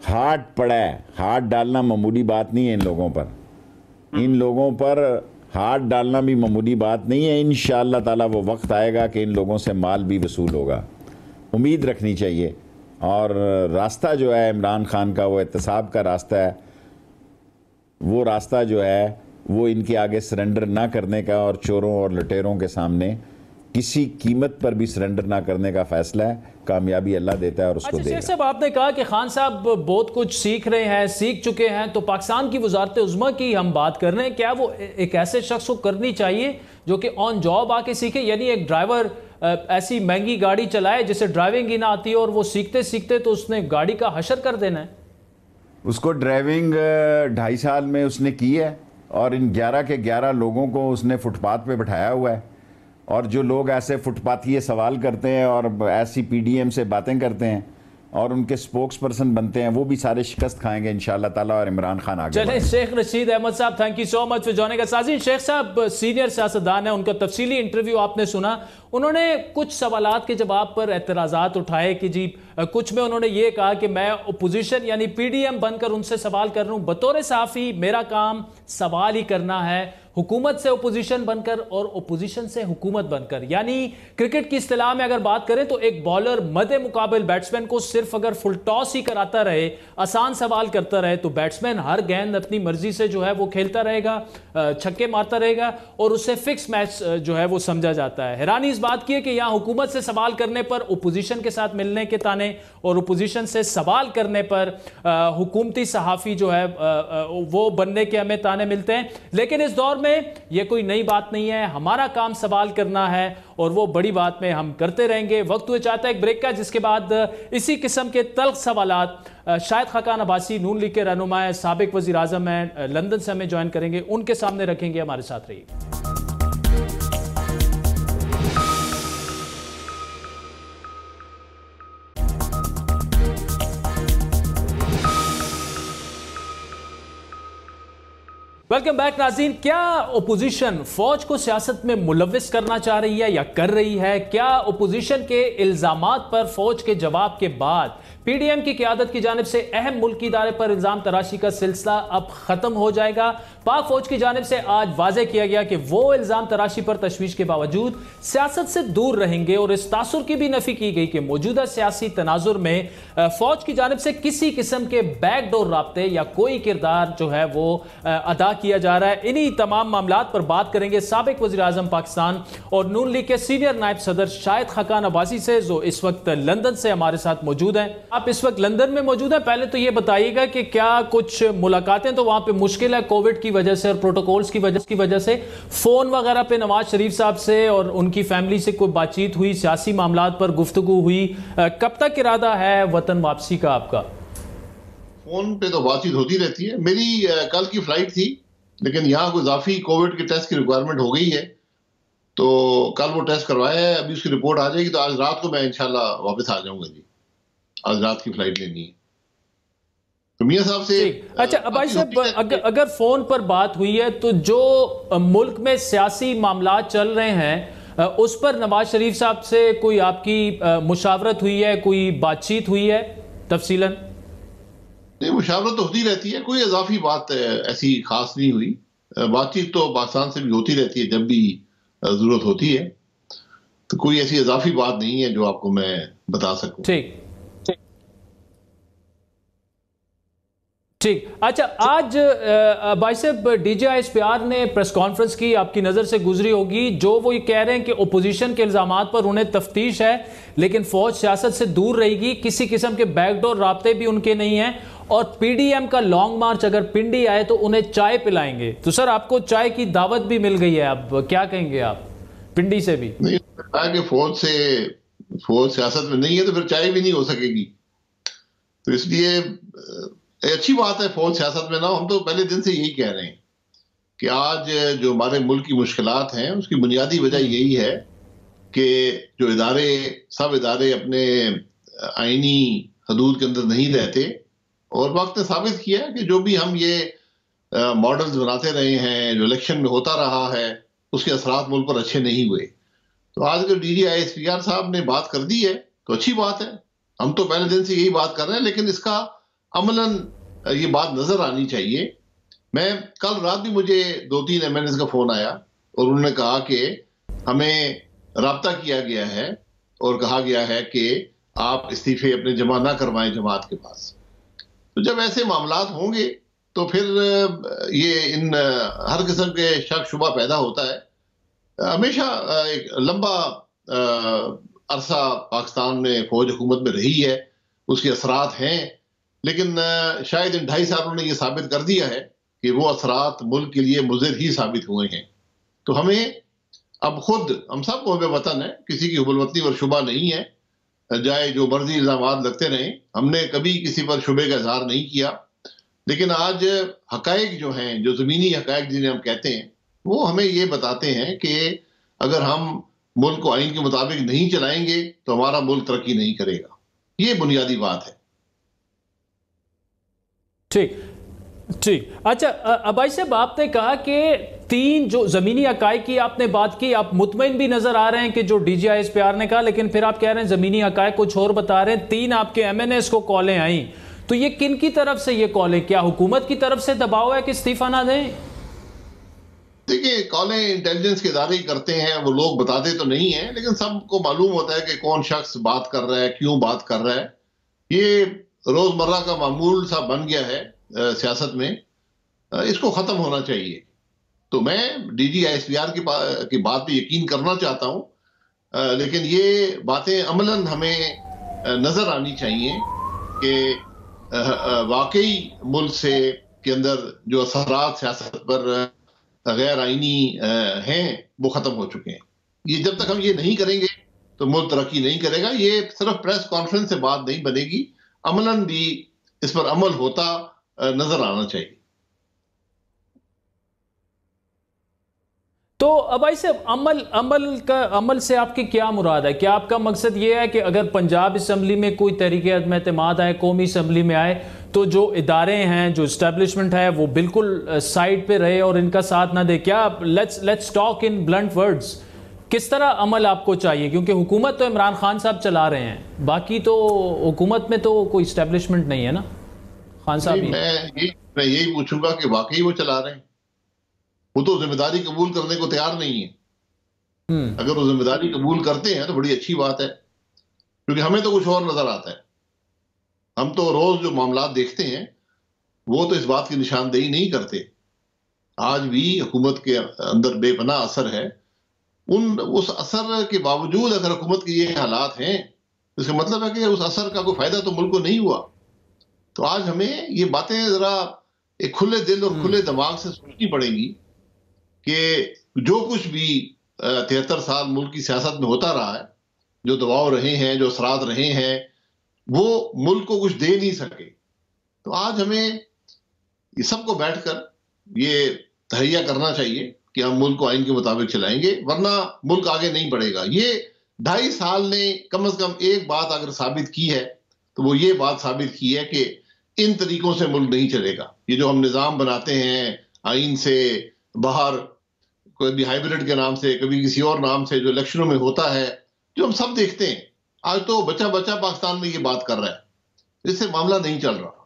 हाथ पड़ा है, हाथ डालना मामूली बात नहीं है इन लोगों पर, इन लोगों पर हाथ डालना भी मामूली बात नहीं है। इंशाअल्लाह ताला वो वक्त आएगा कि इन लोगों से माल भी वसूल होगा, उम्मीद रखनी चाहिए। और रास्ता जो है इमरान खान का, वो एहतसाब का रास्ता है, वो रास्ता जो है वो इनके आगे सरेंडर ना करने का और चोरों और लुटेरों के सामने किसी कीमत पर भी सरेंडर ना करने का फैसला है। कामयाबी अल्लाह देता है और उसको देगा। शेख साहब, आपने कहा कि खान साहब बहुत कुछ सीख रहे हैं, सीख चुके हैं, तो पाकिस्तान की वजारत उज़्मा की हम बात कर रहे हैं, क्या वो एक ऐसे शख्स को करनी चाहिए जो कि ऑन जॉब आके सीखे? यानी एक ड्राइवर ऐसी महंगी गाड़ी चलाए जिसे ड्राइविंग ही ना आती है और वो सीखते सीखते तो उसने गाड़ी का हशर कर देना है। उसको ड्राइविंग 2.5 साल में उसने की है और इन 11 के 11 लोगों को उसने फुटपाथ पे बिठाया हुआ है। और जो लोग ऐसे फुटपाथी सवाल करते हैं और ऐसी पीडीएम से बातें करते हैं और उनके स्पोक्स पर्सन बनते हैं, वो भी सारे शिकस्त खाएंगे इंशाअल्लाह ताला और इमरान खान आगे। चलें, शेख रशीद अहमद साहब, thank you so much for joining us. Sajid, Sheikh साहब सीनियर सियासतदान है, उनका तफसीली इंटरव्यू आपने सुना। उन्होंने कुछ सवालात के जवाब पर एतराज़ात उठाए कि जी कुछ में उन्होंने ये कहा कि मैं अपोजिशन यानी पीडीएम बनकर उनसे सवाल कर रहा हूँ। बतौर सहाफ़ी मेरा काम सवाल ही करना है, हुकूमत से ओपोजिशन बनकर और ओपोजिशन से हुकूमत बनकर। यानी क्रिकेट की इस्तिलाह में अगर बात करें तो एक बॉलर मदे मुकाबिल बैट्समैन को सिर्फ अगर फुल टॉस ही कराता रहे, आसान सवाल करता रहे, तो बैट्समैन हर गेंद अपनी मर्जी से जो है वो खेलता रहेगा, छक्के मारता रहेगा और उससे फिक्स मैच जो है वो समझा जाता है। हैरानी इस बात की है कि यहाँ हुकूमत से सवाल करने पर ओपोजिशन के साथ मिलने के ताने और ओपोजिशन से सवाल करने पर हुकूमती सहाफ़ी जो है वो बनने के हमें ताने ताने मिलते हैं, लेकिन इस दौर में यह कोई नई बात नहीं है। हमारा काम सवाल करना है और वो बड़ी बात में हम करते रहेंगे। वक्त हुए चाहता है एक ब्रेक का, जिसके बाद इसी किस्म के तल्ख सवालात शाहिद खाकान अब्बासी, नून लीग के रहनुमा, साबिक वज़ीर आज़म हैं, लंदन से हमें ज्वाइन करेंगे, उनके सामने रखेंगे। हमारे साथ रहिए। वेलकम बैक नाज़रीन। क्या ओपोजिशन फौज को सियासत में मुलव्विस करना चाह रही है या कर रही है? क्या ओपोजिशन के इल्जामात पर फौज के जवाब के बाद पीडीएम की क़यादत की जानिब से अहम मुल्की इदारे पर इल्जाम तराशी का सिलसिला अब खत्म हो जाएगा? पाक फौज की जानिब से आज वाज़े किया गया कि वो इल्जाम तराशी पर तशवीश के बावजूद सियासत से दूर रहेंगे और इस तासुर की भी नफी की गई कि मौजूदा सियासी तनाजुर में फौज की जानिब से किसी किस्म के बैकडोर राब्ते या कोई किरदार जो है वो अदा किया जा रहा है। इन्हीं तमाम मामलात पर बात करेंगे साबिक वज़ीर आज़म पाकिस्तान और नून लीग के सीनियर नायब सदर शाहिद खाकान अब्बासी से, जो इस वक्त लंदन से हमारे साथ मौजूद हैं। आप इस वक्त लंदन में मौजूद हैं। पहले तो ये बताइएगा कि क्या कुछ मुलाकातें तो वहां पे मुश्किल है कोविड की वजह से और प्रोटोकॉल्स की वजह से, फोन वगैरह पे नवाज शरीफ साहब से और उनकी फैमिली से कोई बातचीत हुई, सियासी मामलात पर गुफ्तगू हुई? कब तक इरादा है वतन वापसी का आपका? फोन पे तो बातचीत होती रहती है। मेरी कल की फ्लाइट थी, लेकिन यहाँ कोई इजाफी कोविड के टेस्ट की रिक्वायरमेंट हो गई है, तो कल वो टेस्ट करवाया है। अभी उसकी रिपोर्ट आ जाएगी तो आज रात को मैं इंशाल्लाह वापस आ जाऊंगा जी। आज रात की फ्लाइट लेनी है तो मियां साहब से। अच्छा भाई साहब, अगर फोन पर बात हुई है तो जो मुल्क में सियासी मामलात चल रहे हैं उस पर नवाज शरीफ साहब से कोई आपकी मुशावरत हुई है, कोई बातचीत हुई है तफसीलन? नहीं, मुशावरत तो होती रहती है, कोई इजाफी बात ऐसी खास नहीं हुई। बातचीत तो पाकिस्तान से भी होती रहती है जब भी जरूरत होती है, तो कोई ऐसी इजाफी बात नहीं है जो आपको मैं बता सकूं। ठीक। अच्छा, आज भाई साहब DGISPR ने प्रेस कॉन्फ्रेंस की, आपकी नज़र से गुजरी होगी, जो वो ये कह रहे हैं कि ओपोजिशन के इल्जामात पर उन्हें तफ्तीश है लेकिन फौज सियासत से दूर रहेगी, किसी किस्म के बैकडोर राब्ते भी उनके नहीं हैं, और पीडीएम का लॉन्ग मार्च अगर पिंडी आए तो उन्हें चाय पिलाएंगे। तो सर, आपको चाय की दावत भी मिल गई है, अब क्या कहेंगे आप पिंडी से भी? नहीं, कि फौज सियासत में नहीं है तो फिर चाय भी नहीं हो सकेगी, तो इसलिए अच्छी बात है फौज सियासत में ना। हम तो पहले दिन से यही कह रहे हैं कि आज जो हमारे मुल्क की मुश्किलात हैं उसकी बुनियादी वजह यही है कि जो सब इदारे अपने आईनी हदूद के अंदर नहीं रहते, और वक्त ने साबित किया कि जो भी हम ये मॉडल्स बनाते रहे हैं, जो इलेक्शन में होता रहा है, उसके असरात मुल्क पर अच्छे नहीं हुए। तो आज अगर DGISPR साहब ने बात कर दी है तो अच्छी बात है। हम तो पहले दिन से यही बात कर रहे हैं, लेकिन इसका अमलन ये बात नजर आनी चाहिए। मैं कल रात भी मुझे 2-3 MNS का फोन आया और उन्होंने कहा कि हमें राब्ता किया गया है और कहा गया है कि आप इस्तीफे अपने जमा ना करवाएं जमात के पास। तो जब ऐसे मामलात होंगे तो फिर ये इन हर किस्म के शक शुबा पैदा होता है। हमेशा एक लंबा अरसा पाकिस्तान में फौज हुकूमत में रही है, उसके असरात हैं, लेकिन शायद इन 2.5 सालों ने यह साबित कर दिया है कि वो असरात मुल्क के लिए मुज़िर ही साबित हुए हैं। तो हमें अब खुद, हम सब को वतन है, किसी की हुबुलवतनी पर शुबा नहीं है, चाहे जो मर्जी इल्जामात लगते रहें, हमने कभी किसी पर शुबे का इजहार नहीं किया। लेकिन आज हकायक जो हैं, जो ज़मीनी हकायक जिन्हें हम कहते हैं, वो हमें ये बताते हैं कि अगर हम मुल्क को आइन के मुताबिक नहीं चलाएंगे तो हमारा मुल्क तरक्की नहीं करेगा। ये बुनियादी बात है। ठीक। अच्छा अब्बासी साहब, आपने कहा कि 3 जो ज़मीनी हकायक की आपने बात की, आप मुतमईन भी नजर आ रहे हैं कि जो DGISPR ने कहा, लेकिन फिर आप कह रहे हैं ज़मीनी हकायक कुछ और बता रहे हैं। 3 आपके MNS को कॉलें आई, तो ये किन की तरफ से ये कॉलें? क्या हुकूमत की तरफ से दबाव है कि इस्तीफा ना दें? देखिए, कॉलें इंटेलिजेंस के इदारे ही करते हैं, वो लोग बताते तो नहीं है, लेकिन सबको मालूम होता है कि कौन शख्स बात कर रहा है, क्यों बात कर रहा है। ये रोजमर्रा का मामूल सा बन गया है सियासत में, इसको खत्म होना चाहिए। तो मैं DGISPR की बात पे यकीन करना चाहता हूं, लेकिन ये बातें अमलन हमें नजर आनी चाहिए कि वाकई मुल्क से के अंदर जो असरात सियासत पर गैर आईनी हैं वो खत्म हो चुके हैं। ये जब तक हम ये नहीं करेंगे तो मुल्क तरक्की नहीं करेगा। ये सिर्फ प्रेस कॉन्फ्रेंस से बात नहीं बनेगी, अमलन भी इस पर अमल होता नजर आना चाहिए। तो अब ऐसे अमल से आपकी क्या मुराद है? क्या आपका मकसद ये है कि अगर पंजाब असम्बली में कोई तहरीक अदम एतमाद आए, कौमी असम्बली में आए, तो जो इदारे हैं, जो इस्टेब्लिशमेंट है, वो बिल्कुल साइड पे रहे और इनका साथ ना दे? क्या let's talk in blunt words, किस तरह अमल आपको चाहिए? क्योंकि हुकूमत तो इमरान खान साहब चला रहे हैं, बाकी तो हुकूमत में तो कोई इस्टेब्लिशमेंट नहीं है ना। खान साहब मैं यही पूछूंगा कि वाकई वो चला रहे हैं? वो तो जिम्मेदारी कबूल करने को तैयार नहीं है। अगर वो जिम्मेदारी कबूल करते हैं तो बड़ी अच्छी बात है, क्योंकि हमें तो कुछ और नजर आता है। हम तो रोज जो मामला देखते हैं वो तो इस बात की निशानदेही नहीं करते। आज भी हुकूमत के अंदर बेपनाह असर है। उस असर के बावजूद अगर हुकूमत के ये हालात हैं, तो इसका मतलब है कि उस असर का कोई फायदा तो मुल्क को नहीं हुआ। तो आज हमें ये बातें जरा एक खुले दिल और खुले दिमाग से सोचनी पड़ेंगी कि जो कुछ भी 73 साल मुल्क की सियासत में होता रहा है, जो दबाव रहे हैं, जो असरात रहे हैं, वो मुल्क को कुछ दे नहीं सके। तो आज हमें ये सबको बैठकर ये तहैया करना चाहिए कि हम मुल्क को आइन के मुताबिक चलाएंगे, वरना मुल्क आगे नहीं बढ़ेगा। ये 2.5 साल ने कम से कम एक बात अगर साबित की है तो वो ये बात साबित की है कि इन तरीकों से मुल्क नहीं चलेगा। ये जो हम निज़ाम बनाते हैं आइन से बाहर, कोई भी हाइब्रिड के नाम से, कभी किसी और नाम से, जो इलेक्शनों में होता है, जो हम सब देखते हैं। आज तो बच्चा बच्चा पाकिस्तान में ये बात कर रहा है, इससे मामला नहीं चल रहा।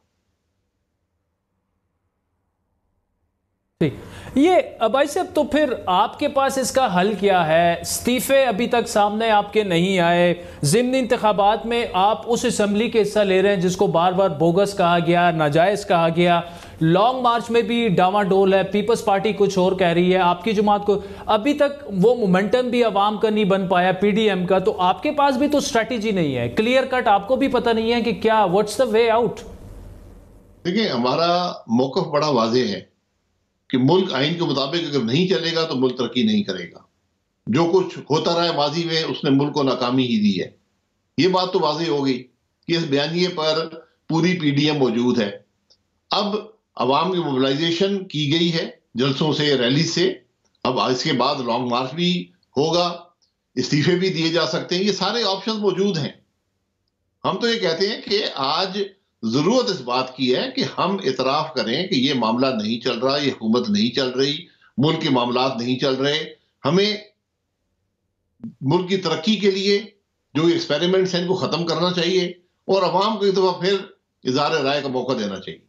ये भाई साहब, तो फिर आपके पास इसका हल क्या है? इस्तीफे अभी तक सामने आपके नहीं आए। ज़िमनी इंतखाबात में आप उस असम्बली के हिस्सा ले रहे हैं जिसको बार बार बोगस कहा गया, नाजायज़ कहा गया। लॉन्ग मार्च में भी डामाडोल है, पीपल्स पार्टी कुछ और कह रही है, आपकी जमात को अभी तक वो मोमेंटम भी अवाम का नहीं बन पाया, पीडीएम का। तो आपके पास भी तो स्ट्रैटेजी नहीं है, क्लियर कट आपको भी पता नहीं है कि क्या व्हाट्स द वे आउट। देखिए, हमारा मौक़िफ़ बड़ा वाज़ेह है कि मुल्क आइन के मुताबिक अगर नहीं चलेगा तो मुल्क तरक्की नहीं करेगा। जो कुछ होता रहा है माजी में, उसने मुल्क को नाकामी ही दी है। ये बात तो वाज़ेह हो गई कि इस बयानिए पर पूरी पीडीएम मौजूद है। अब अवाम की मोबिलाइजेशन की गई है, जलसों से, रैली से। अब इसके बाद लॉन्ग मार्च भी होगा, इस्तीफे भी दिए जा सकते हैं, ये सारे ऑप्शन मौजूद हैं। हम तो ये कहते हैं कि आज जरूरत इस बात की है कि हम इतराफ करें कि ये मामला नहीं चल रहा, ये हुकूमत नहीं चल रही, मुल्क के मामलात नहीं चल रहे। हमें मुल्क की तरक्की के लिए जो एक्सपेरिमेंट्स हैं इनको खत्म करना चाहिए और अवाम को एक दफा फिर इज़हार राय का मौका देना चाहिए।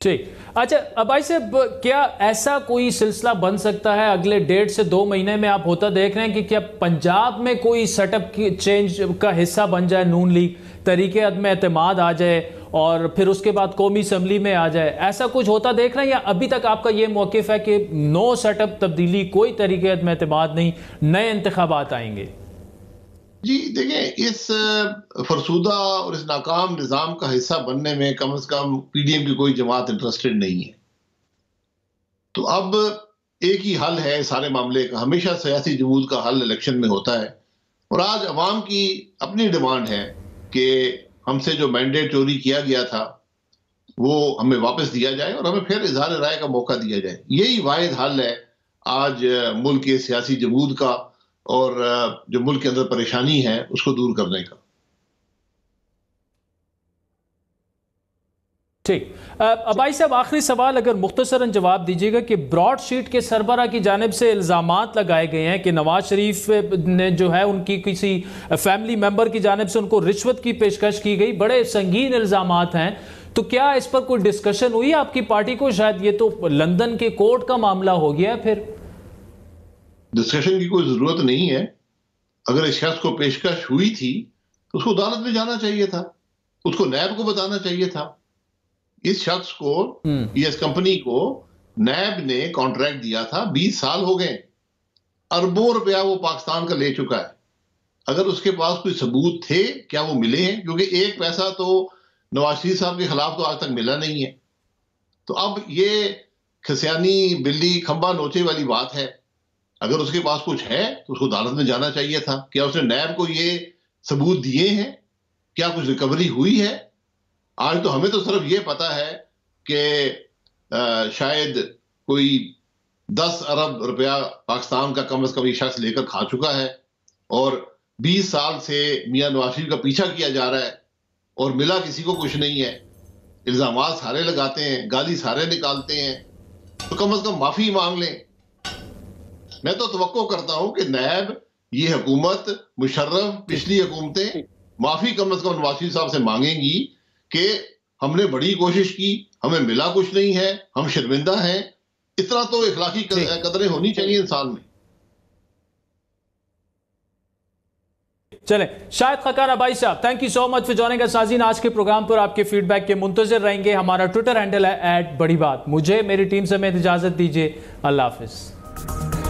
ठीक, अच्छा भाई साहब, क्या ऐसा कोई सिलसिला बन सकता है अगले 1.5 से 2 महीने में? आप होता देख रहे हैं कि क्या पंजाब में कोई सेटअप की चेंज का हिस्सा बन जाए, नून लीग, तरीके अदम एतमाद आ जाए और फिर उसके बाद कौमी असम्बली में आ जाए? ऐसा कुछ होता देख रहे हैं या अभी तक आपका ये मौक़िफ़ है कि नो सेटअप, तब्दीली, कोई तरीके अदम एतमाद नहीं, नए इंतखाबात आएंगे? जी देखें, इस फरसूदा और इस नाकाम निज़ाम का हिस्सा बनने में कम से कम पीडीएम की कोई जमात इंटरेस्टेड नहीं है। तो अब एक ही हल है सारे मामले का। हमेशा सियासी जमूद का हल इलेक्शन में होता है और आज अवाम की अपनी डिमांड है कि हमसे जो मैंडेट चोरी किया गया था वो हमें वापस दिया जाए और हमें फिर इज़हार राय का मौका दिया जाए। यही वाहिद हल है आज मुल्क के सियासी जमूद का और जो मुल्क के अंदर परेशानी है उसको दूर करने का। ठीक, भाई साहब, आखिरी सवाल अगर मुख्तसरन जवाब दीजिएगा कि ब्रॉड शीट के सरबरा की जानिब से इल्ज़ामात लगाए गए हैं कि नवाज शरीफ ने जो है उनकी किसी फैमिली मेंबर की जानिब से उनको रिश्वत की पेशकश की गई। बड़े संगीन इल्ज़ामात हैं, तो क्या इस पर कोई डिस्कशन हुई आपकी पार्टी को? शायद ये तो लंदन के कोर्ट का मामला हो गया है। फिर डिस्कशन की कोई जरूरत नहीं है। अगर इस शख्स को पेशकश हुई थी तो उसको अदालत में जाना चाहिए था, उसको नैब को बताना चाहिए था। इस शख्स को, इस कंपनी को नैब ने कॉन्ट्रैक्ट दिया था, 20 साल हो गए, अरबों रुपया वो पाकिस्तान का ले चुका है। अगर उसके पास कोई सबूत थे, क्या वो मिले हैं? क्योंकि एक पैसा तो नवाज शरीफ साहब के खिलाफ तो आज तक मिला नहीं है। तो अब ये खसियानी बिल्ली खंबा नोचे वाली बात है। अगर उसके पास कुछ है तो उसको अदालत में जाना चाहिए था। क्या उसने नैब को ये सबूत दिए हैं? क्या कुछ रिकवरी हुई है? आज तो हमें तो सिर्फ ये पता है कि शायद कोई 10 अरब रुपया पाकिस्तान का कम से कम ये शख्स लेकर खा चुका है और 20 साल से मियां नवाज शरीफ का पीछा किया जा रहा है और मिला किसी को कुछ नहीं है। इल्जामात सारे लगाते हैं, गाली सारे निकालते हैं, तो कम से कम माफी मांग लें। मैं तो तवक्को करता हूं कि नैब, ये हुकूमत, मुशर्रफ, पिछली हुकूमतें माफी कम से कम नवाज शरीफ साहब से मांगेंगी कि हमने बड़ी कोशिश की, हमें मिला कुछ नहीं है, हम शर्मिंदा हैं। इतना तो इखलाकी कदरें होनी चाहिए इंसान में। चलें, शाहिद खकान अबाई साहब, thank you so much for joining अस। नाज़रीन, आज के प्रोग्राम पर आपके फीडबैक के मुंतज़िर रहेंगे। हमारा ट्विटर हैंडल है @बड़ी बात। मुझे, मेरी टीम समेत इजाजत दीजिए। अल्लाह हाफिज।